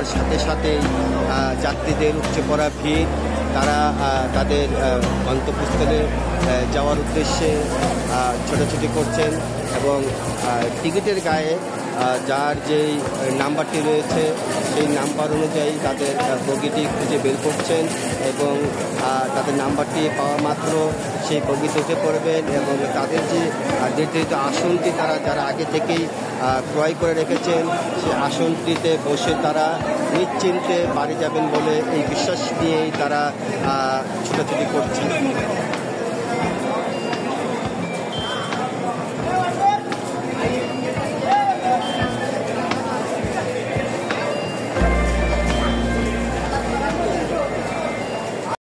নামার সাথে সাথেই যাত্রীদের উপচে পড়া ভিড়, তারা তাদের গন্তব্যস্থলে যাওয়ার উদ্দেশ্যে ছোটাছুটি করছেন এবং টিকিটের গায়ে যার যেই নাম্বারটি রয়েছে সেই নাম্বার অনুযায়ী তাদের বগিটি খুঁজে বের করছেন এবং তাদের নাম্বারটি পাওয়া মাত্র সেই বগিতে উঠে পড়বেন এবং তাদের যে নির্ধারিত আসনটি তারা যারা আগে থেকেই ক্রয় করে রেখেছেন সেই আসনটিতে বসে তারা নিশ্চিন্তে বাড়ি যাবেন বলে এই বিশ্বাস নিয়েই তারা ছোটাছুটি করছেন।